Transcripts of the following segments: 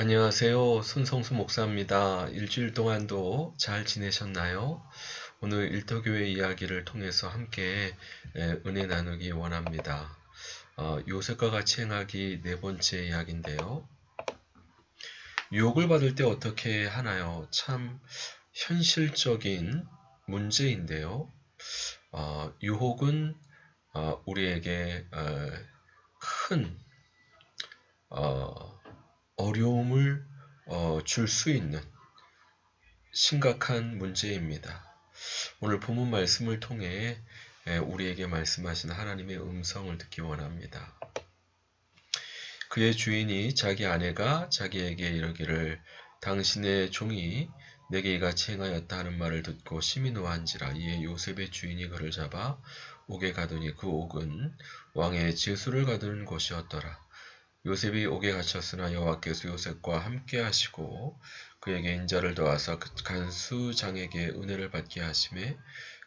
안녕하세요. 손성수 목사입니다. 일주일 동안도 잘 지내셨나요? 오늘 일터교회 이야기를 통해서 함께 은혜 나누기 원합니다. 요셉과 같이 행하기 네 번째 이야기인데요. 유혹을 받을 때 어떻게 하나요? 참 현실적인 문제인데요. 유혹은 우리에게 큰 어려움을 줄 수 있는 심각한 문제입니다. 오늘 본문 말씀을 통해 우리에게 말씀하신 하나님의 음성을 듣기 원합니다. 그의 주인이 자기 아내가 자기에게 이르기를 당신의 종이 내게 이같이 행하였다 하는 말을 듣고 심히 노한지라. 이에 요셉의 주인이 그를 잡아 옥에 가더니 그 옥은 왕의 제수를 가두는 곳이었더라. 요셉이 옥에 갇혔으나 여호와께서 요셉과 함께 하시고 그에게 인자를 더하사 그 간수장에게 은혜를 받게 하심에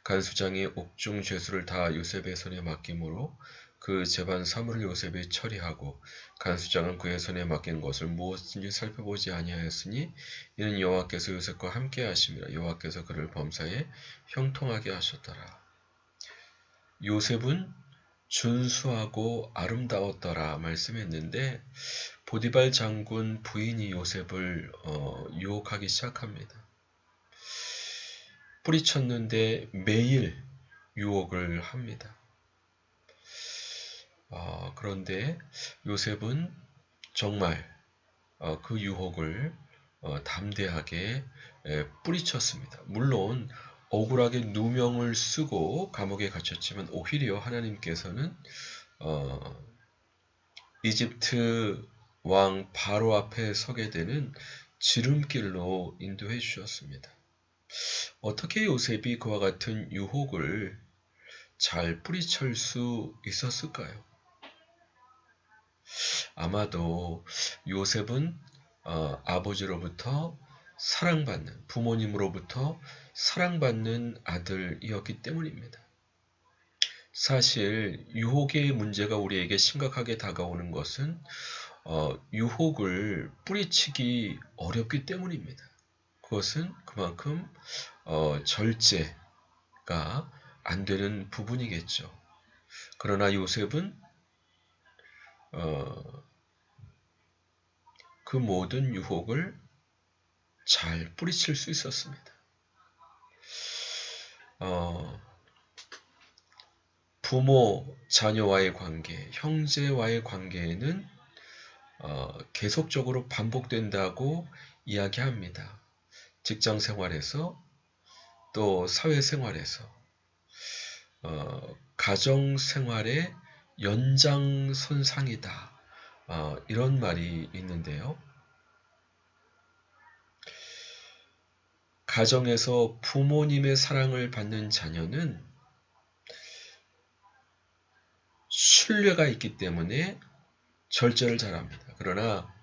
간수장이 옥중 죄수를 다 요셉의 손에 맡김으로 그 재반 사물을 요셉이 처리하고 간수장은 그의 손에 맡긴 것을 무엇인지 살펴보지 아니하였으니 이는 여호와께서 요셉과 함께 하심이라. 여호와께서 그를 범사에 형통하게 하셨더라. 요셉은 준수하고 아름다웠더라 말씀했는데 보디발 장군 부인이 요셉을 유혹하기 시작합니다. 뿌리쳤는데 매일 유혹을 합니다. 그런데 요셉은 정말 그 유혹을 담대하게 뿌리쳤습니다. 물론 억울하게 누명을 쓰고 감옥에 갇혔지만 오히려 하나님께서는 이집트 왕 바로 앞에 서게 되는 지름길로 인도해 주셨습니다. 어떻게 요셉이 그와 같은 유혹을 잘 뿌리칠 수 있었을까요? 아마도 요셉은 아버지로부터 사랑받는, 부모님으로부터 사랑받는 아들이었기 때문입니다. 사실 유혹의 문제가 우리에게 심각하게 다가오는 것은 유혹을 뿌리치기 어렵기 때문입니다. 그것은 그만큼 절제가 안 되는 부분이겠죠. 그러나 요셉은 그 모든 유혹을 잘 뿌리칠 수 있었습니다. 부모, 자녀와의 관계, 형제와의 관계에는 계속적으로 반복된다고 이야기합니다. 직장 생활에서 또 사회 생활에서 가정 생활의 연장선상이다. 이런 말이 있는데요. 가정에서 부모님의 사랑을 받는 자녀는 신뢰가 있기 때문에 절제를 잘합니다. 그러나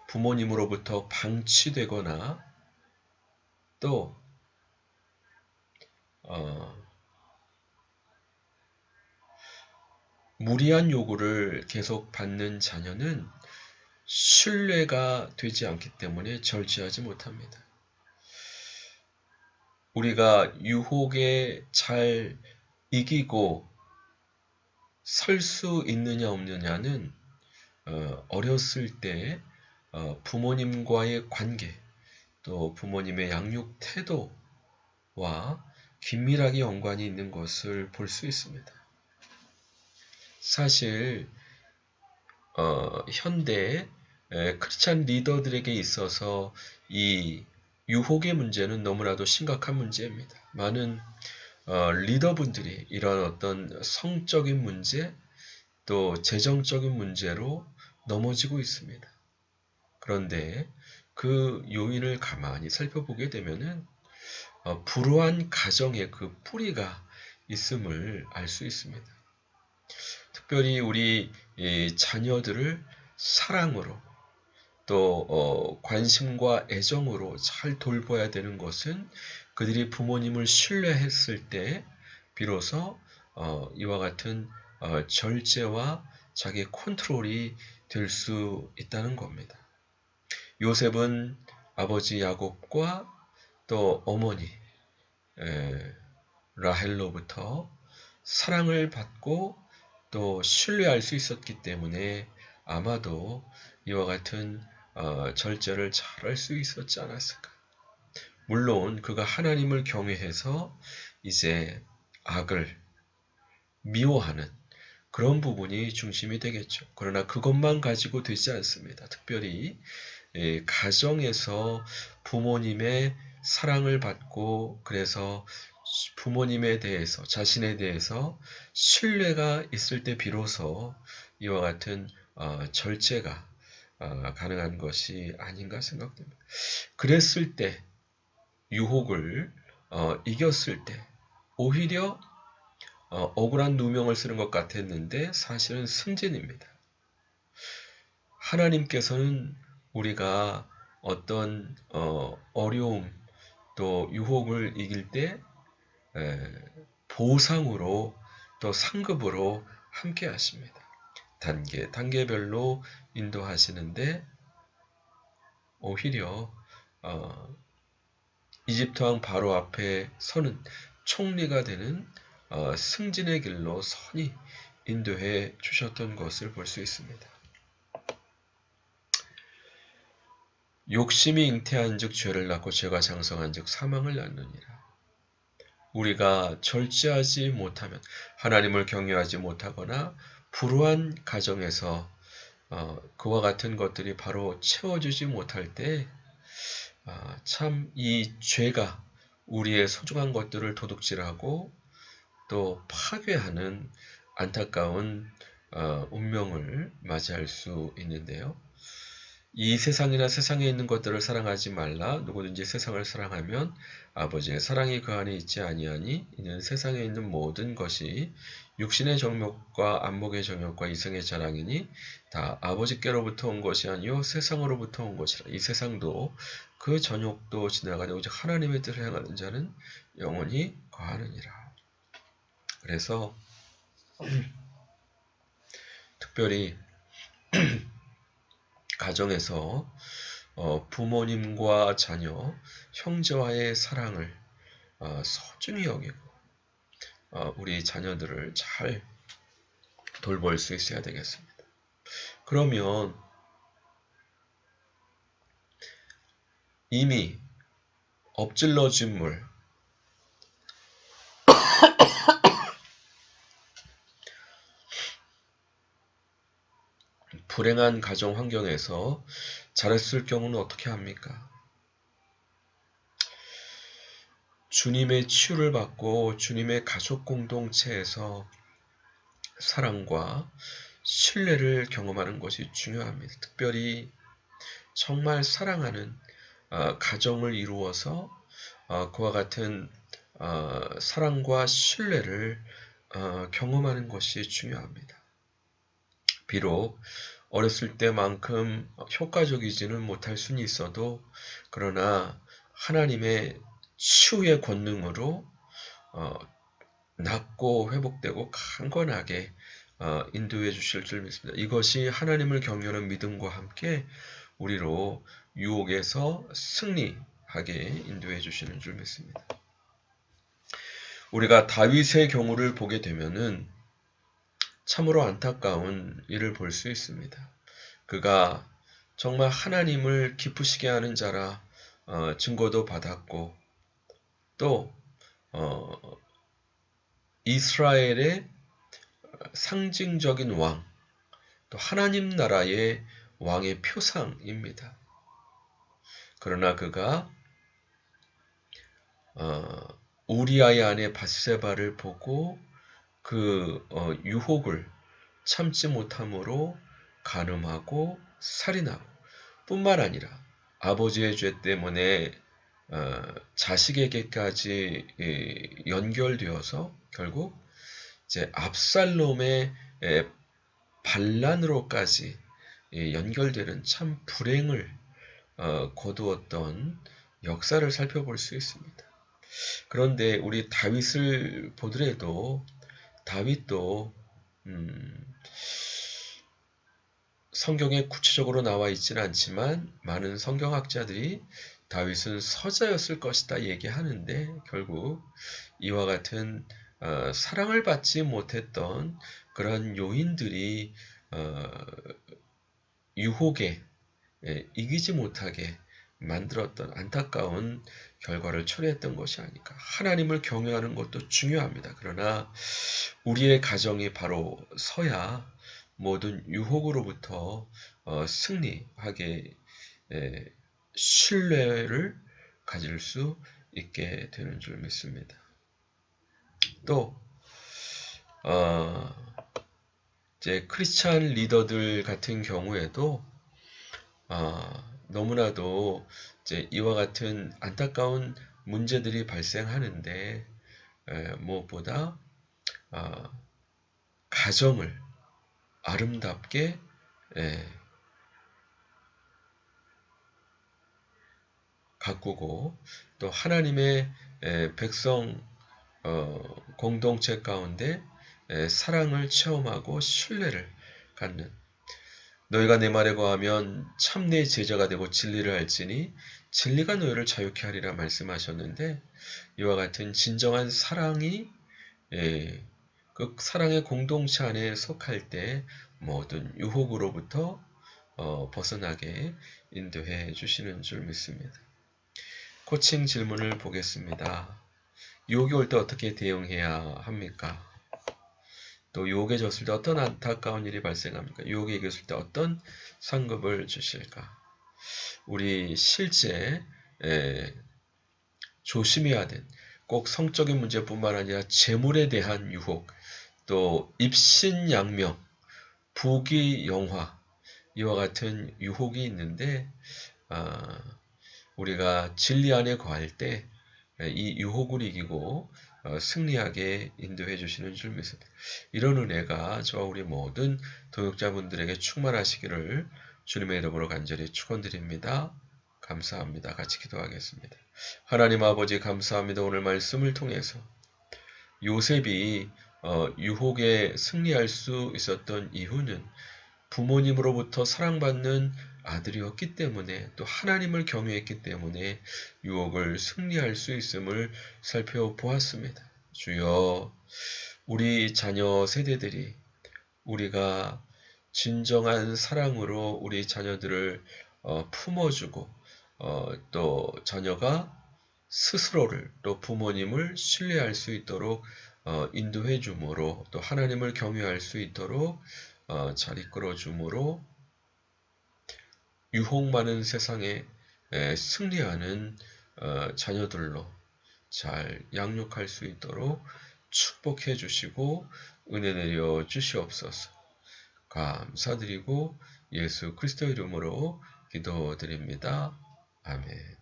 부모님으로부터 방치되거나 또 무리한 요구를 계속 받는 자녀는 신뢰가 되지 않기 때문에 절제하지 못합니다. 우리가 유혹에 잘 이기고 설 수 있느냐 없느냐는 어렸을 때 부모님과의 관계 또 부모님의 양육 태도와 긴밀하게 연관이 있는 것을 볼 수 있습니다. 사실 현대 크리스찬 리더들에게 있어서 이 유혹의 문제는 너무나도 심각한 문제입니다. 많은 리더분들이 이런 어떤 성적인 문제 또 재정적인 문제로 넘어지고 있습니다. 그런데 그 요인을 가만히 살펴보게 되면은 불우한 가정의 그 뿌리가 있음을 알 수 있습니다. 특별히 우리 자녀들을 사랑으로 또 관심과 애정으로 잘 돌봐야 되는 것은 그들이 부모님을 신뢰했을 때 비로소 이와 같은 절제와 자기 컨트롤이 될 수 있다는 겁니다. 요셉은 아버지 야곱과 또 어머니 라헬로부터 사랑을 받고 또 신뢰할 수 있었기 때문에 아마도 이와 같은 절제를 잘할 수 있었지 않았을까. 물론 그가 하나님을 경외해서 이제 악을 미워하는 그런 부분이 중심이 되겠죠. 그러나 그것만 가지고 되지 않습니다. 특별히 가정에서 부모님의 사랑을 받고 그래서 부모님에 대해서 자신에 대해서 신뢰가 있을 때 비로소 이와 같은 절제가 가능한 것이 아닌가 생각됩니다. 그랬을 때 유혹을 이겼을 때 오히려 억울한 누명을 쓰는 것 같았는데 사실은 승진입니다. 하나님께서는 우리가 어떤 어려움 또 유혹을 이길 때 보상으로 또 상급으로 함께 하십니다. 단계별로 인도하시는데 오히려 이집트 왕 바로 앞에 서는 총리가 되는 승진의 길로 선히 인도해 주셨던 것을 볼 수 있습니다. 욕심이 잉태한즉 죄를 낳고 죄가 장성한즉 사망을 낳느니라. 우리가 절제하지 못하면 하나님을 경외하지 못하거나 불우한 가정에서 그와 같은 것들이 바로 채워주지 못할 때 참 이 죄가 우리의 소중한 것들을 도둑질하고 또 파괴하는 안타까운 운명을 맞이할 수 있는데요. 이 세상이나 세상에 있는 것들을 사랑하지 말라. 누구든지 세상을 사랑하면 아버지의 사랑이 그 안에 있지 아니하니 이는 세상에 있는 모든 것이 육신의 정욕과 안목의 정욕과 이성의 자랑이니 다 아버지께로부터 온 것이 아니요 세상으로부터 온 것이라. 이 세상도 그 정욕도 지나가되 오직 하나님의 뜻을 행하는 자는 영원히 거하느니라. 그래서 특별히 가정에서 부모님과 자녀, 형제와의 사랑을 소중히 여기고 우리 자녀들을 잘 돌볼 수 있어야 되겠습니다. 그러면 이미 엎질러진 물, 불행한 가정 환경에서 자랐을 경우는 어떻게 합니까? 주님의 치유를 받고 주님의 가족 공동체에서 사랑과 신뢰를 경험하는 것이 중요합니다. 특별히 정말 사랑하는 가정을 이루어서 그와 같은 사랑과 신뢰를 경험하는 것이 중요합니다. 비록 어렸을 때만큼 효과적이지는 못할 수는 있어도 그러나 하나님의 치유의 권능으로 낫고 회복되고 강건하게 인도해 주실 줄 믿습니다. 이것이 하나님을 경외하는 믿음과 함께 우리로 유혹에서 승리하게 인도해 주시는 줄 믿습니다. 우리가 다윗의 경우를 보게 되면은 참으로 안타까운 일을 볼 수 있습니다. 그가 정말 하나님을 기쁘시게 하는 자라 증거도 받았고 또 이스라엘의 상징적인 왕, 또 하나님 나라의 왕의 표상입니다. 그러나 그가 우리아의 아내 밧세바를 보고 그 유혹을 참지 못함으로 간음하고 살인하고 뿐만 아니라 아버지의 죄 때문에 자식에게까지 연결되어서 결국 이제 압살롬의 반란으로까지 연결되는 참 불행을 거두었던 역사를 살펴볼 수 있습니다. 그런데 우리 다윗을 보더라도 다윗도 성경에 구체적으로 나와 있지는 않지만 많은 성경학자들이 다윗은 서자였을 것이다 얘기하는데 결국 이와 같은 사랑을 받지 못했던 그런 요인들이 유혹에 이기지 못하게 만들었던 안타까운 결과를 초래했던 것이 아닐까. 하나님을 경외하는 것도 중요합니다. 그러나 우리의 가정이 바로 서야 모든 유혹으로부터 승리하게 신뢰를 가질 수 있게 되는 줄 믿습니다. 또 이제 크리스찬 리더들 같은 경우에도 너무나도 이제 이와 같은 안타까운 문제들이 발생하는데 무엇보다 가정을 아름답게 가꾸고 또 하나님의 백성 공동체 가운데 사랑을 체험하고 신뢰를 갖는 너희가 내 말에 거하면 참 내 제자가 되고 진리를 알지니 진리가 너희를 자유케 하리라 말씀하셨는데 이와 같은 진정한 사랑이 그 사랑의 공동체 안에 속할 때 모든 유혹으로부터 벗어나게 인도해 주시는 줄 믿습니다. 코칭 질문을 보겠습니다. 유혹이 올 때 어떻게 대응해야 합니까? 또 유혹에 졌을 때 어떤 안타까운 일이 발생합니까? 유혹에 이겼을 때 어떤 상급을 주실까? 우리 실제 조심해야 된 꼭 성적인 문제뿐만 아니라 재물에 대한 유혹, 또 입신양명, 부귀영화 이와 같은 유혹이 있는데 우리가 진리 안에 거할 때 이 유혹을 이기고 승리하게 인도해 주시는 줄 믿습니다. 이런 은혜가 저와 우리 모든 동역자분들에게 충만하시기를 주님의 이름으로 간절히 축원드립니다. 감사합니다. 같이 기도하겠습니다. 하나님 아버지 감사합니다. 오늘 말씀을 통해서 요셉이 유혹에 승리할 수 있었던 이유는 부모님으로부터 사랑받는 아들이었기 때문에 또 하나님을 경외했기 때문에 유혹을 승리할 수 있음을 살펴보았습니다. 주여 우리 자녀 세대들이 우리가 진정한 사랑으로 우리 자녀들을 품어주고 또 자녀가 스스로를 또 부모님을 신뢰할 수 있도록 인도해 주므로 또 하나님을 경외할 수 있도록 잘 이끌어 주므로 유혹 많은 세상에 승리하는 자녀들로 잘 양육할 수 있도록 축복해 주시고 은혜 내려 주시옵소서. 감사드리고 예수 그리스도 이름으로 기도드립니다. 아멘.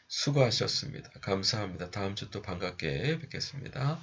수고하셨습니다. 감사합니다. 다음 주 또 반갑게 뵙겠습니다.